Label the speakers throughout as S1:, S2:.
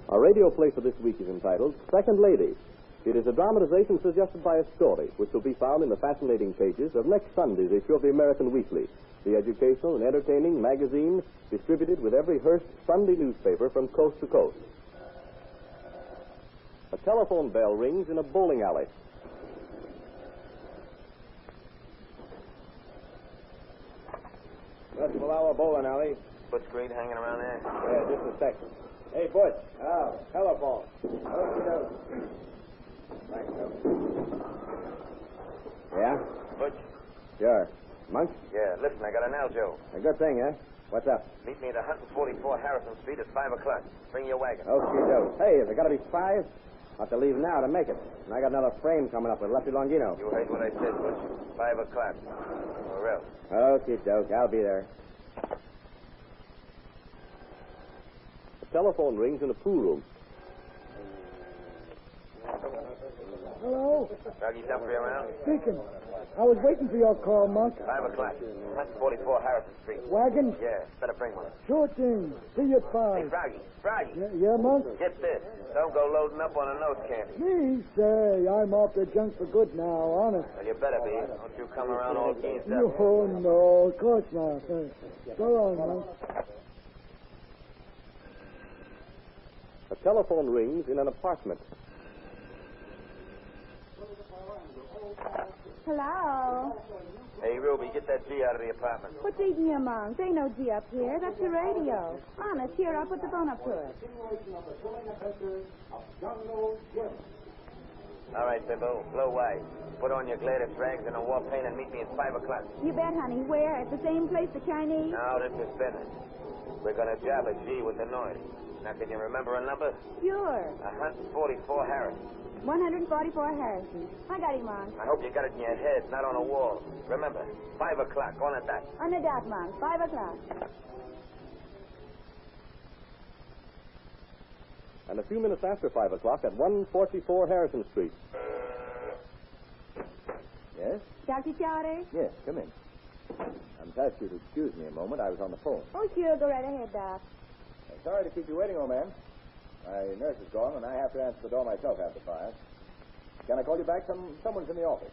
S1: Our radio play for this week is entitled Second Lady. It is a dramatization suggested by a story, which will be found in the fascinating pages of next Sunday's issue of the American Weekly, the educational and entertaining magazine distributed with every Hearst Sunday newspaper from coast to coast. A telephone bell rings in a bowling alley.
S2: Festival Hour Bowling Alley.
S3: Butch Green hanging around there?
S2: Yeah, just a second. Hey, Butch. Oh, telephone. Thanks, Joe. Yeah?
S3: Butch?
S2: Sure. Monk?
S3: Yeah, listen, I got an Aljo.
S2: A good thing, huh? What's up?
S3: Meet me at 144 Harrison Street at 5 o'clock. Bring your wagon.
S2: Okay, Joe. Hey, has it got to be 5? I'll have to leave now to make it. And I got another frame coming up with Lefty Longino.
S3: You heard what I said, Butch. 5 o'clock. Or else.
S2: Okay, Doke. I'll be there.
S1: The telephone rings in the pool room.
S4: Hello?
S3: Froggy Dumpy around?
S4: Speaking. I was waiting for your call, Monk.
S3: 5 o'clock. 144 Harrison Street.
S4: Wagon?
S3: Yeah, better bring one.
S4: Sure thing. See you at
S3: Hey,
S4: 5.
S3: Froggy. Froggy.
S4: Yeah, Monk?
S3: Get this. Don't go loading up on a nose candy.
S4: Me say, I'm off the junk for good now, honest.
S3: Well, you better be. Don't you come around all geezed up.
S4: Oh, no, of course not. Go on, Monk.
S1: A telephone rings in an apartment.
S5: Hello?
S3: Hey, Ruby, get that G out of the apartment.
S5: What's eating you, Monk? There ain't no G up here. That's the radio. Honest, here, I'll put the phone up to it.
S3: All right, Bimbo. Blow wide. Put on your Gladys rags and a war paint and meet me at 5 o'clock.
S5: You bet, honey. Where? At the same place the Chinese?
S3: Now, this is business. We're going to job a G with the noise. Now, can you remember a number?
S5: Sure.
S3: 144 Harris.
S5: 144 Harrison. I got him, Monk.
S3: I hope you got it in your head, not on a wall. Remember, 5 o'clock on a dot.
S5: On the dot, Monk. 5 o'clock.
S1: And a few minutes after 5 o'clock at 144 Harrison Street.
S2: Yes?
S5: Dr. Chowder?
S2: Yes, come in. I'm to ask you to excuse me a moment. I was on the phone.
S5: Oh, sure. Go right ahead, Doc.
S2: Sorry to keep you waiting, old man. My nurse is gone, and I have to answer the door myself after 5. Can I call you back? Someone's in the office.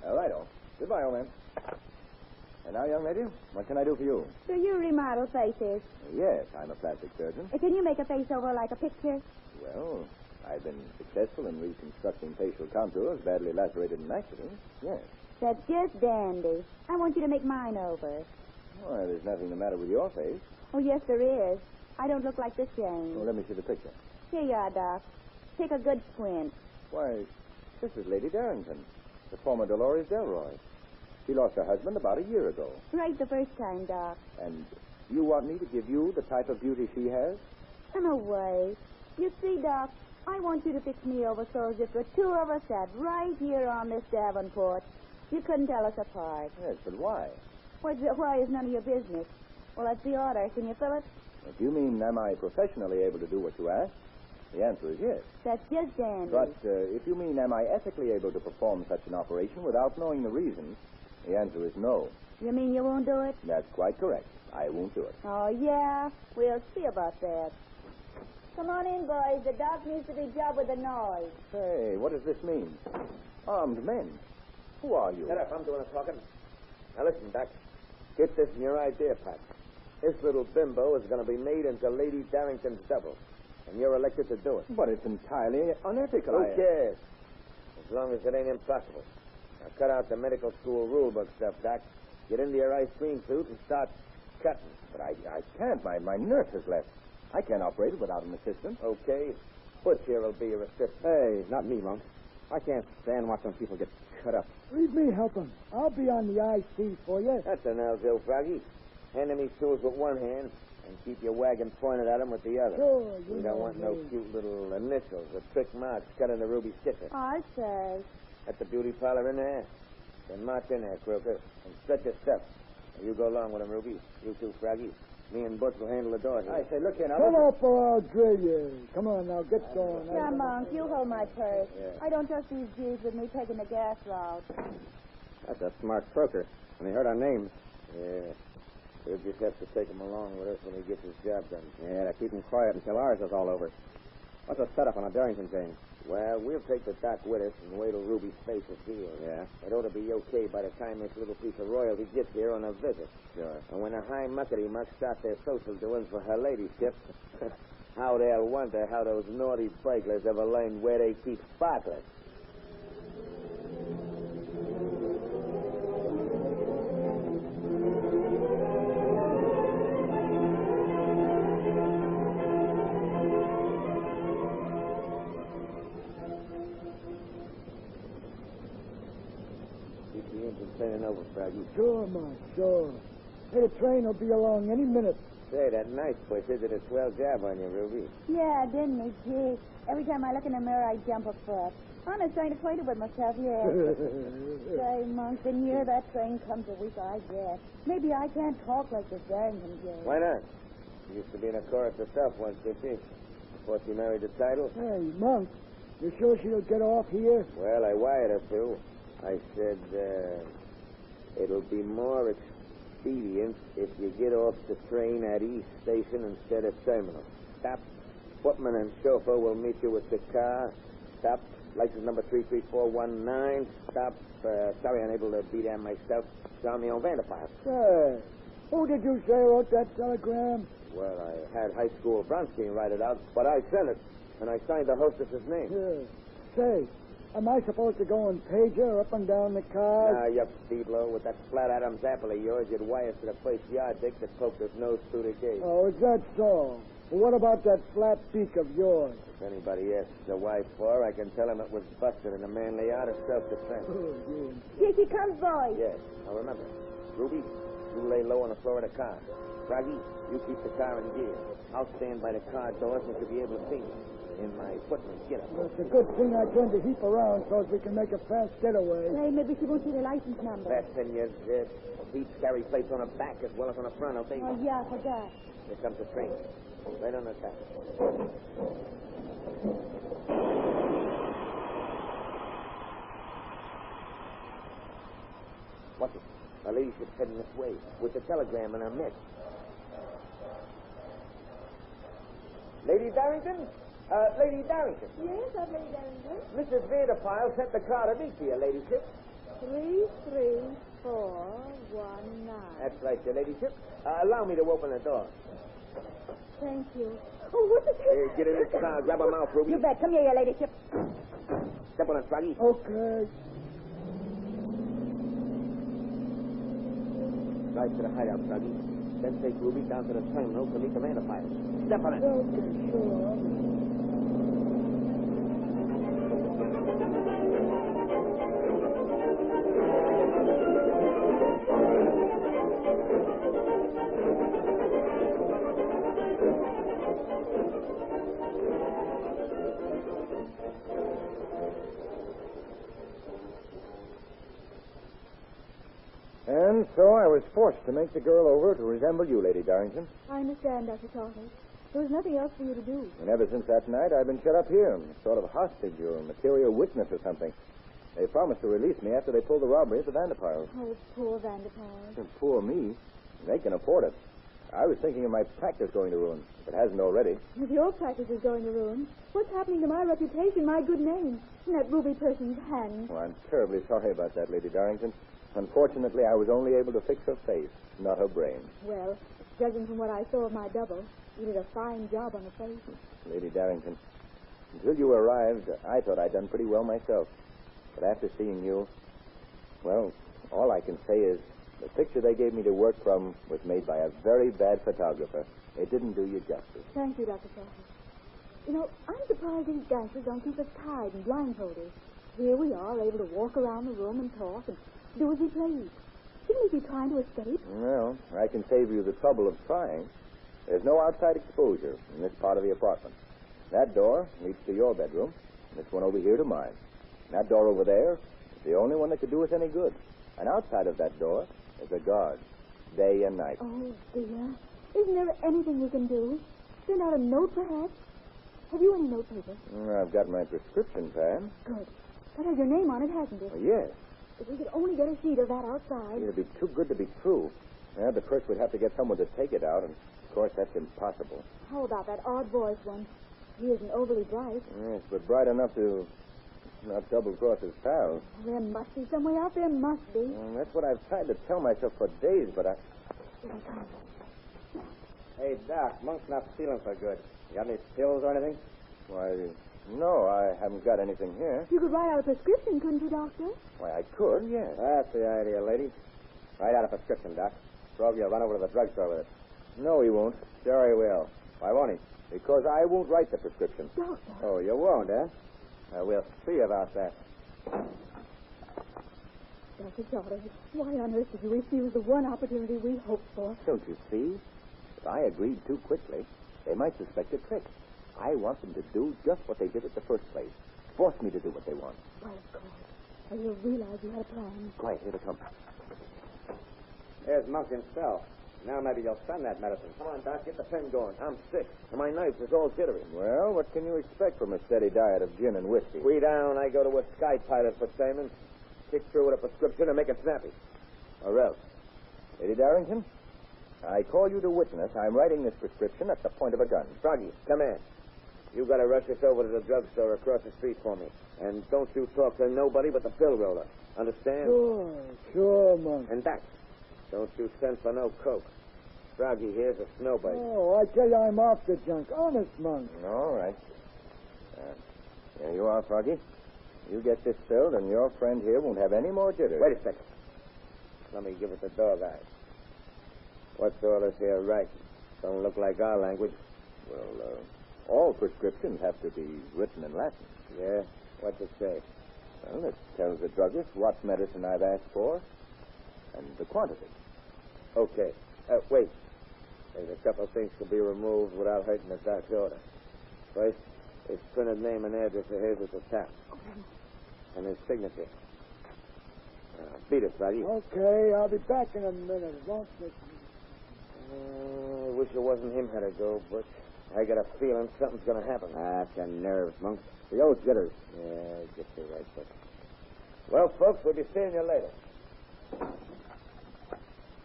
S2: All right, oh. Goodbye, old man. And now, young lady, what can I do for you?
S5: Do you remodel faces?
S2: Yes, I'm a plastic surgeon.
S5: Can you make a face over like a picture?
S2: Well, I've been successful in reconstructing facial contours badly lacerated in accidents. Yes.
S5: That's just dandy. I want you to make mine over.
S2: Why, there's nothing the matter with your face.
S5: Oh, yes, there is. I don't look like this, Jane.
S2: Well, let me see the picture.
S5: Here you are, Doc. Take a good squint.
S2: Why, this is Lady Darrington, the former Dolores Delroy. She lost her husband about a year ago.
S5: Right the first time, Doc.
S2: And you want me to give you the type of beauty she has?
S5: No way. You see, Doc, I want you to fix me over so as if the two of us sat right here on this Davenport. You couldn't tell us apart.
S2: Yes, but why?
S5: Why is none of your business. Well, that's the order. Can you fill it?
S2: If you mean, am I professionally able to do what you ask? The answer is yes.
S5: That's just dandy.
S2: But if you mean, am I ethically able to perform such an operation without knowing the reasons? The answer is no.
S5: You mean you won't do it?
S2: That's quite correct. I won't do it.
S5: Oh, yeah? We'll see about that. Come on in, boys. The doc needs to be jobbed with the noise.
S2: Hey, what does this mean? Armed men. Who are you?
S6: Shut up. I'm doing the talking. Now, listen, Doc. Get this in your idea, Pat. This little bimbo is going to be made into Lady Darrington's double. And you're elected to do it.
S2: But it's entirely unethical.
S6: Who cares? As long as it ain't impossible. Now, cut out the medical school rule book stuff, Doc. Get into your ice cream suit and start cutting.
S2: But I can't. My nurse has left. I can't operate it without an assistant.
S6: Okay. Butch here will be your assistant.
S2: Hey, not me, Monk. I can't stand watching people get cut up.
S4: Leave me help him. I'll be on the IC for you.
S6: That's an Aljo, Froggy. Hand him these tools with one hand and keep your wagon pointed at him with the other.
S4: Sure, you
S6: We
S4: know
S6: don't want no
S4: me.
S6: cute little initials or trick marks cut in the ruby sticker.
S5: I say.
S6: At the beauty parlor in there. Then march in there, Croker, and stretch your stuff. Now, you go along with him, Ruby. You too, Froggy. Me and Butch will handle the door here.
S2: I say, look here now.
S4: Shut up or I'll drill you. Come on now, get going.
S5: Yeah, Monk, you hold my purse.
S6: Yeah.
S5: I don't trust these G's with me taking the gas route.
S2: That's a smart croaker. And he heard our names.
S6: Yeah. We'll just have to take him along with us when he gets his job done.
S2: Yeah, to keep him quiet until ours is all over. What's the setup on a Darrington thing?
S6: Well, we'll take the doc with us and wait till Ruby's face is healed.
S2: Yeah?
S6: It ought to be okay by the time this little piece of royalty gets here on a visit.
S2: Sure.
S6: And when the high muckety-mucks start their social doings for her ladyship, how they'll wonder how those naughty burglars ever learned where they keep sparklers. Keep the engine turning over, Froggy.
S4: Sure, Mark, sure. Hey, the train will be along any minute.
S6: Say, that knife push did a swell job on you, Ruby.
S5: Yeah, didn't he? Gee, every time I look in the mirror, I jump a foot. Honest, I ain't acquainted with myself yet. Say, Monk, the near that train comes a week, I guess. Maybe I can't talk like this Darrington did.
S6: Why not? She used to be in a chorus herself once, didn't she? Before she married the title.
S4: Hey, Monk, you sure she'll get off here?
S6: Well, I wired her to. I said, it'll be more expedient if you get off the train at East Station instead of Terminal. Stop. Footman and chauffeur will meet you with the car. Stop. License number 33419. Stop. Sorry, unable to be there myself. Down me on Vanderpile.
S4: Say, who did you say wrote that telegram?
S6: Well, I had high school Bronstein write it out, but I sent it, and I signed the hostess's name.
S4: Yeah. Say, am I supposed to go and page her up and down the car?
S6: Nah, you feeblo. With that flat Adam's apple of yours, you'd wire to the first yard dick that poked his nose through the gate.
S4: Oh, is that so? Well, what about that flat beak of yours?
S6: If anybody asks the wife for, I can tell him it was busted in a manly art of self-defense.
S4: Oh, yeah.
S5: Here she comes, boy.
S6: Yes. Now remember, Ruby, you lay low on the floor of the car. Froggy, you keep the car in gear. I'll stand by the car doors and you'll be able to see me in my footman's get-up.
S4: Well, it's a good thing I turned the heap around so as we can make a fast getaway.
S5: Hey, maybe she won't see the license number.
S6: Fast 10 years, Heaps carry plates on the back as well as on the front, okay?
S5: Oh, yeah, I forgot.
S6: Here comes the train. Right on the top. What's it? Our ladyship's heading this way with the telegram in her midst. Lady Darrington? Lady Darrington.
S5: Yes, I'm Lady Darrington.
S6: Mrs. Vanderpile sent the car to meet you, ladyship.
S5: 33419.
S6: That's right, your ladyship. Allow me to open the door.
S5: Thank you. Oh, what's the
S6: Here, get in this car. Grab her mouth, Ruby.
S5: You bet. Come here, your ladyship.
S6: Step on it, Froggy.
S4: Okay.
S6: Drive to the hideout, Froggy. Then take Ruby down to the terminal to meet the Vanderpile. Step on it.
S4: Okay, sure.
S2: And so I was forced to make the girl over to resemble you, Lady Darrington.
S5: I understand, Dr. Carter. There was nothing else for you to do.
S2: And ever since that night, I've been shut up here, sort of hostage or material witness or something. They promised to release me after they pulled the robbery at the Vanderpiles.
S5: Oh, poor Vanderpile.
S2: Poor me. They can afford it. I was thinking of my practice going to ruin, if it hasn't already.
S5: If your practice is going to ruin, what's happening to my reputation, my good name, in that ruby person's hand?
S2: Well, I'm terribly sorry about that, Lady Darrington. Unfortunately, I was only able to fix her face, not her brain.
S5: Well, judging from what I saw of my double, you did a fine job on the face.
S2: Lady Darrington, until you arrived, I thought I'd done pretty well myself. But after seeing you, well, all I can say is the picture they gave me to work from was made by a very bad photographer. It didn't do you justice.
S5: Thank you, Dr. Carter. You know, I'm surprised these gangsters don't keep us tied and blindfolded. Here we are, able to walk around the room and talk and do as we please. Shouldn't we be trying to escape?
S2: Well, I can save you the trouble of trying. There's no outside exposure in this part of the apartment. That door leads to your bedroom. This one over here to mine. And that door over there is the only one that could do us any good. And outside of that door is a guard, day and night.
S5: Oh, dear. Isn't there anything we can do? Send out a note, perhaps? Have you any notepaper?
S2: I've got my prescription pad.
S5: Good. That has your name on it, hasn't it?
S2: Oh, yes.
S5: If we could only get a sheet of that outside.
S2: It'd be too good to be true. Yeah, but first we'd have to get someone to take it out, and of course that's impossible.
S5: How about that odd voice one? He isn't overly bright.
S2: Yes, but bright enough to not double-cross his pals.
S5: There must be some way out. There must be.
S2: Well, that's what I've tried to tell myself for days, but I...
S5: Here he comes.
S6: Hey, Doc, Monk's not feeling so good. You got any pills or anything?
S2: Why, no, I haven't got anything here.
S5: You could write out a prescription, couldn't you, Doctor?
S2: Why, I could, yes.
S6: That's the idea, lady. Write out a prescription, Doc. Froggy will run over to the drugstore with it.
S2: No, he won't.
S6: Sure he will. Why won't he?
S2: Because I won't write the prescription.
S5: Doctor.
S6: Oh, you won't, eh? We'll see about that.
S5: Dr. Charters, why on earth did you refuse the one opportunity we hoped for?
S2: Don't you see? If I agreed too quickly, they might suspect a trick. I want them to do just what they did at the first place. Force me to do what they want.
S5: Why, of course. And you realize you had a plan.
S2: Quiet, here they come.
S6: Here's Monk himself. Now maybe you'll spend that medicine. Come on, Doc, get the pen going. I'm sick, and my nerves is all jittery.
S2: Well, what can you expect from a steady diet of gin and whiskey?
S6: We down, I go to a sky pilot for Stamen. Kick through with a prescription and make it snappy.
S2: Or else. Lady Darrington, I call you to witness I'm writing this prescription at the point of a gun.
S6: Froggy, come in. You got to rush us over to the drugstore across the street for me. And don't you talk to nobody but the pill roller. Understand?
S4: Sure, Monk.
S6: And Doc, don't you send for no coke. Froggy here's a snowbite.
S4: Oh, I tell you, I'm off the junk. Honest, Monk.
S2: All right. Here you are, Froggy. You get this filled, and your friend here won't have any more jitters.
S6: Wait a second. Let me give it the dog eye. What's all this here writing? Don't look like our language.
S2: Well, all prescriptions have to be written in Latin.
S6: Yeah? What's it say?
S2: Well, it tells the druggist what medicine I've asked for and the quantity.
S6: Okay. Wait. There's a couple of things to be removed without hurting the doc's order. First, his printed name and address of his at the top. And his signature. Beat it, Froggy.
S4: Okay, I'll be back in a minute. It won't take me.
S6: I wish it wasn't him had to go, but I got a feeling something's going to happen. That's your nerves, Monk. The old jitters. Yeah, I guess you're right, but... Well, folks, we'll be seeing you later.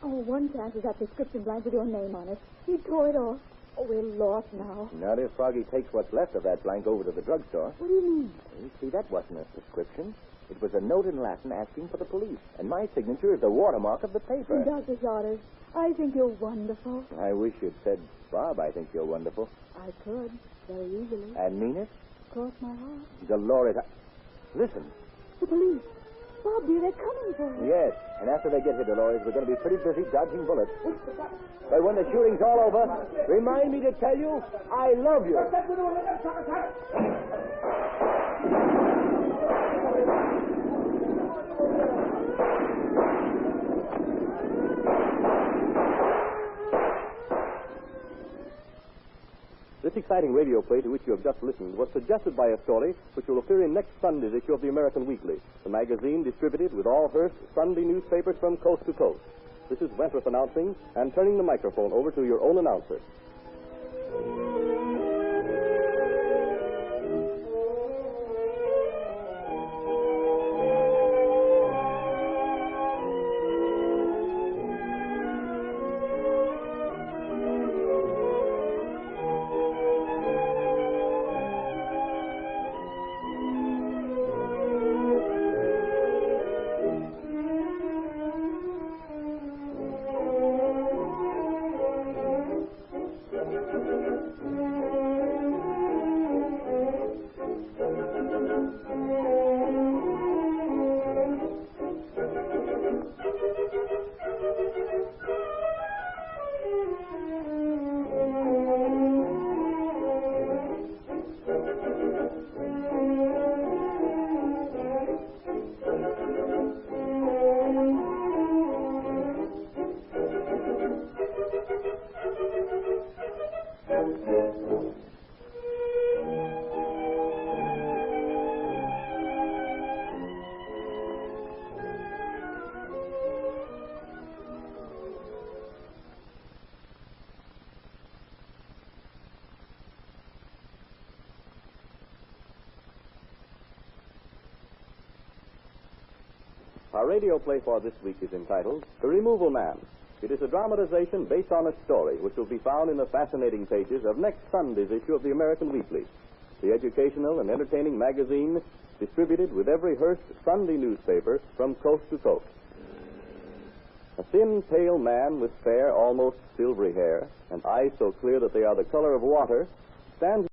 S5: Oh, one chance is that prescription blank with your name on it. He tore it off. Oh, we're lost now.
S2: Not if Froggy takes what's left of that blank over to the drugstore.
S5: What do you mean?
S2: You see, that wasn't a prescription. It was a note in Latin asking for the police. And my signature is the watermark of the paper.
S5: Dr. Charters, I think you're wonderful.
S2: I wish you'd said, Bob, I think you're wonderful.
S5: I could, very easily.
S2: And mean it?
S5: Cross my heart.
S2: Dolores, listen.
S5: The police. Bob, dear, they're coming for us.
S2: Yes, and after they get here, Dolores, we're going to be pretty busy dodging bullets. But when the shooting's all over, remind me to tell you I love you.
S1: This exciting radio play to which you have just listened was suggested by a story which will appear in next Sunday's issue of the American Weekly, the magazine distributed with all Hearst Sunday newspapers from coast to coast. This is Wentworth announcing and turning the microphone over to your own announcer. Our radio play for this week is entitled The Removal Man. It is a dramatization based on a story which will be found in the fascinating pages of next Sunday's issue of the American Weekly, the educational and entertaining magazine distributed with every Hearst Sunday newspaper from coast to coast. A thin, pale man with fair, almost silvery hair and eyes so clear that they are the color of water stands